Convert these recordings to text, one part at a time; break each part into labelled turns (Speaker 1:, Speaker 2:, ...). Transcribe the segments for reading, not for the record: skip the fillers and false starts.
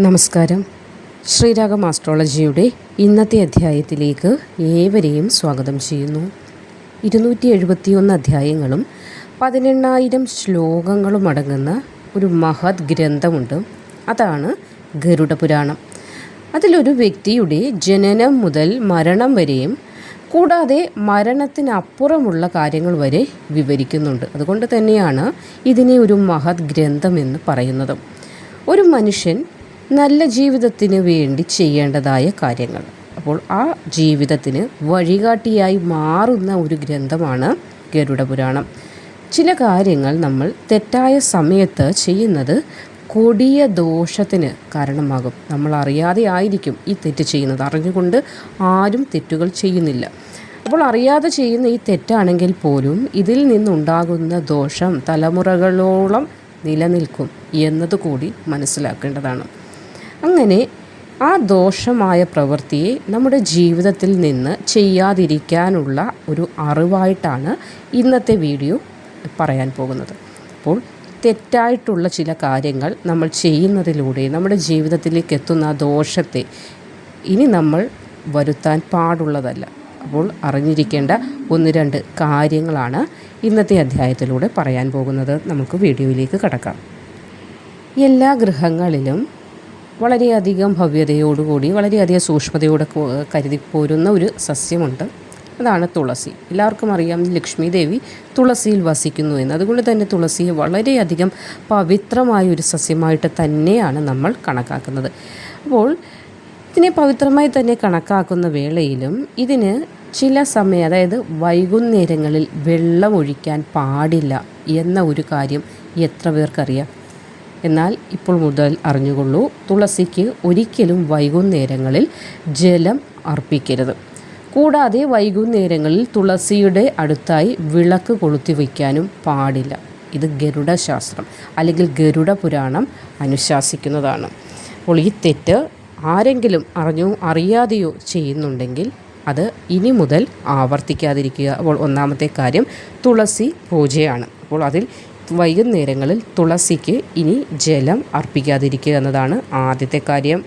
Speaker 1: നമസ്കാരം. ശ്രീരാഗം ആസ്ട്രോളജിയുടെ ഇന്നത്തെ അധ്യായത്തിലേക്ക് ഏവരെയും സ്വാഗതം ചെയ്യുന്നു. 271 അധ്യായങ്ങളും 18,000 ശ്ലോകങ്ങളും അടങ്ങുന്ന ഒരു മഹത് ഗ്രന്ഥമുണ്ട്. അതാണ് ഗരുഡപുരാണം. അതിലൊരു വ്യക്തിയുടെ ജനനം മുതൽ മരണം വരെയും കൂടാതെ മരണത്തിനപ്പുറമുള്ള കാര്യങ്ങൾ വരെ വിവരിക്കുന്നുണ്ട്. അതുകൊണ്ട് തന്നെയാണ് ഇതിനെ ഒരു മഹത് ഗ്രന്ഥം എന്ന് പറയുന്നത്. ഒരു മനുഷ്യൻ നല്ല ജീവിതത്തിന് വേണ്ടി ചെയ്യേണ്ടതായ കാര്യങ്ങൾ, അപ്പോൾ ആ ജീവിതത്തിന് വഴികാട്ടിയായി മാറുന്ന ഒരു ഗ്രന്ഥമാണ് ഗരുഡപുരാണം. ചില കാര്യങ്ങൾ നമ്മൾ തെറ്റായ സമയത്ത് ചെയ്യുന്നത് കൊടിയ ദോഷത്തിന് കാരണമാകും. നമ്മൾ അറിയാതെ ആയിരിക്കും ഈ തെറ്റ് ചെയ്യുന്നത്. അറിഞ്ഞുകൊണ്ട് ആരും തെറ്റുകൾ ചെയ്യുന്നില്ല. അപ്പോൾ അറിയാതെ ചെയ്യുന്ന ഈ തെറ്റാണെങ്കിൽ പോലും ഇതിൽ നിന്നുണ്ടാകുന്ന ദോഷം തലമുറകളോളം നിലനിൽക്കും എന്നതുകൂടി മനസ്സിലാക്കേണ്ടതാണ്. അങ്ങനെ ആ ദോഷമായ പ്രവൃത്തിയെ നമ്മുടെ ജീവിതത്തിൽ നിന്ന് ചെയ്യാതിരിക്കാനുള്ള ഒരു അറിവായിട്ടാണ് ഇന്നത്തെ വീഡിയോ പറയാൻ പോകുന്നത്. അപ്പോൾ തെറ്റായിട്ടുള്ള ചില കാര്യങ്ങൾ നമ്മൾ ചെയ്യുന്നതിലൂടെ നമ്മുടെ ജീവിതത്തിലേക്ക് എത്തുന്ന ദോഷത്തെ ഇനി നമ്മൾ വരുത്താൻ പാടുള്ളതല്ല. അപ്പോൾ അറിഞ്ഞിരിക്കേണ്ട 1-2 കാര്യങ്ങളാണ് ഇന്നത്തെ അധ്യായത്തിലൂടെ പറയാൻ പോകുന്നത്. നമുക്ക് വീഡിയോയിലേക്ക് കടക്കാം. എല്ലാ ഗൃഹങ്ങളിലും വളരെയധികം ഭവ്യതയോടുകൂടി വളരെയധികം സൂക്ഷ്മതയോടെ കരുതിപ്പോരുന്ന ഒരു സസ്യമുണ്ട്. അതാണ് തുളസി. എല്ലാവർക്കും അറിയാം ലക്ഷ്മി ദേവി തുളസിയിൽ വസിക്കുന്നു എന്ന്. അതുകൊണ്ട് തന്നെ തുളസിയെ വളരെയധികം പവിത്രമായ ഒരു സസ്യമായിട്ട് തന്നെയാണ് നമ്മൾ കണക്കാക്കുന്നത്. അപ്പോൾ ഇതിനെ പവിത്രമായി തന്നെ കണക്കാക്കുന്ന വേളയിലും ഇതിന് ചില സമയം, അതായത് വൈകുന്നേരങ്ങളിൽ വെള്ളം ഒഴിക്കാൻ പാടില്ല എന്ന ഒരു കാര്യം എത്ര പേർക്കറിയാം? എന്നാൽ ഇപ്പോൾ മുതൽ അറിഞ്ഞുകൊള്ളൂ, തുളസിക്ക് ഒരിക്കലും വൈകുന്നേരങ്ങളിൽ ജലം അർപ്പിക്കരുത്. കൂടാതെ വൈകുന്നേരങ്ങളിൽ തുളസിയുടെ അടുത്തായി വിളക്ക് കൊളുത്തി വയ്ക്കാനും പാടില്ല. ഇത് ഗരുഡശാസ്ത്രം അല്ലെങ്കിൽ ഗരുഡ പുരാണം അനുശാസിക്കുന്നതാണ്. അപ്പോൾ ഈ തെറ്റ് ആരെങ്കിലും അറിയാതെയോ ചെയ്യുന്നുണ്ടെങ്കിൽ അത് ഇനി മുതൽ ആവർത്തിക്കാതിരിക്കുക. അപ്പോൾ ഒന്നാമത്തെ കാര്യം തുളസി പൂജയാണ്. അപ്പോൾ അതിൽ വൈകുന്നേരങ്ങളിൽ തുളസിക്ക് ഇനി ജലം അർപ്പിക്കാതിരിക്കുക എന്നതാണ് ആദ്യത്തെ കാര്യം.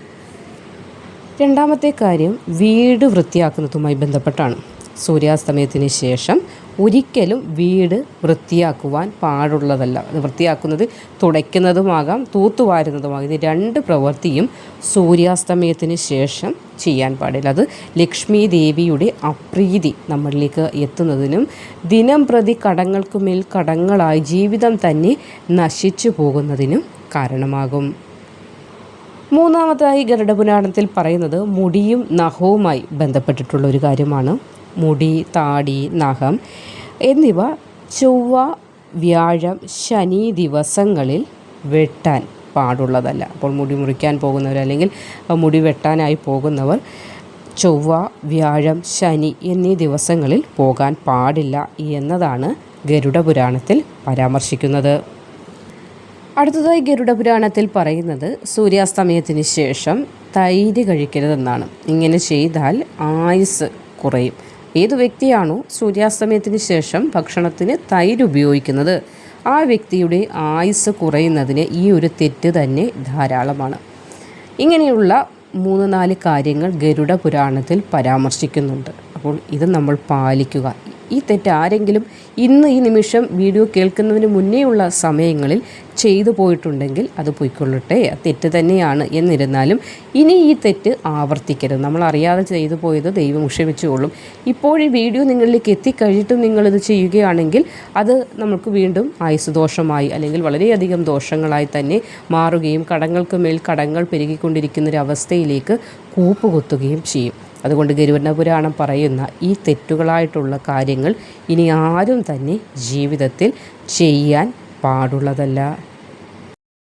Speaker 1: രണ്ടാമത്തെ കാര്യം വീട് വൃത്തിയാക്കുന്നതുമായി ബന്ധപ്പെട്ടാണ്. സൂര്യാസ്തമയത്തിന് ശേഷം ഒരിക്കലും വീട് വൃത്തിയാക്കുവാൻ പാടുള്ളതല്ല. അത് വൃത്തിയാക്കുന്നത് തുടയ്ക്കുന്നതുമാകാം തൂത്തുവാരുന്നതുമാകാം. ഇത് 2 പ്രവൃത്തിയും സൂര്യാസ്തമയത്തിന് ശേഷം ചെയ്യാൻ പാടില്ല. അത് ലക്ഷ്മി ദേവിയുടെ അപ്രീതി നമ്മളിലേക്ക് എത്തുന്നതിനും ദിനം പ്രതി കടങ്ങൾക്കുമേൽ കടങ്ങളായി ജീവിതം തന്നെ നശിച്ചു പോകുന്നതിനും കാരണമാകും. മൂന്നാമതായി ഗരുഡപുരാണത്തിൽ പറയുന്നത് മുടിയും നഖവുമായി ബന്ധപ്പെട്ടിട്ടുള്ള ഒരു കാര്യമാണ്. മുടി, താടി, നഖം എന്നിവ ചൊവ്വ, വ്യാഴം, ശനി ദിവസങ്ങളിൽ വെട്ടാൻ പാടുള്ളതല്ല. അപ്പോൾ മുടി മുറിക്കാൻ പോകുന്നവർ അല്ലെങ്കിൽ മുടി വെട്ടാനായി പോകുന്നവർ ചൊവ്വ, വ്യാഴം, ശനി എന്നീ ദിവസങ്ങളിൽ പോകാൻ പാടില്ല എന്നതാണ് ഗരുഡപുരാണത്തിൽ പരാമർശിക്കുന്നത്. അടുത്തതായി ഗരുഡപുരാണത്തിൽ പറയുന്നത് സൂര്യാസ്തമയത്തിന് ശേഷം തൈര് കഴിക്കരുതെന്നാണ്. ഇങ്ങനെ ചെയ്താൽ ആയുസ് കുറയും. ഏതു വ്യക്തിയാണോ സൂര്യാസ്തമയത്തിന് ശേഷം ഭക്ഷണത്തിന് തൈര് ഉപയോഗിക്കുന്നത് ആ വ്യക്തിയുടെ ആയുസ് കുറയുന്നതിന് ഈ ഒരു തെറ്റ് തന്നെ ധാരാളമാണ്. ഇങ്ങനെയുള്ള 3-4 കാര്യങ്ങൾ ഗരുഡ പുരാണത്തിൽ പരാമർശിക്കുന്നുണ്ട്. അപ്പോൾ ഇത് നമ്മൾ പാലിക്കുക. ഈ തെറ്റ് ആരെങ്കിലും ഇന്ന് ഈ നിമിഷം വീഡിയോ കേൾക്കുന്നതിന് മുന്നേയുള്ള സമയങ്ങളിൽ ചെയ്തു പോയിട്ടുണ്ടെങ്കിൽ അത് പോയിക്കൊള്ളട്ടെ, തെറ്റ് തന്നെയാണ്. എന്നിരുന്നാലും ഇനി ഈ തെറ്റ് ആവർത്തിക്കരുത്. നമ്മൾ അറിയാതെ ചെയ്തു പോയത് ദൈവം ക്ഷമിച്ചുകൊള്ളും. ഇപ്പോൾ ഈ വീഡിയോ നിങ്ങളിലേക്ക് എത്തിക്കഴിഞ്ഞിട്ടും നിങ്ങളിത് ചെയ്യുകയാണെങ്കിൽ അത് നമുക്ക് വീണ്ടും ആയുസ് ദോഷമായി അല്ലെങ്കിൽ വളരെയധികം ദോഷങ്ങളായി തന്നെ മാറുകയും കടങ്ങൾക്ക് മേൽ കടങ്ങൾ പെരുകിക്കൊണ്ടിരിക്കുന്നൊരവസ്ഥയിലേക്ക് കൂപ്പുകുത്തുകയും ചെയ്യും. അതുകൊണ്ട് ഗരുഡപുരാണം പറയുന്ന ഈ തെറ്റുകളായിട്ടുള്ള കാര്യങ്ങൾ ഇനി ആരും തന്നെ ജീവിതത്തിൽ ചെയ്യാൻ പാടുള്ളതല്ല.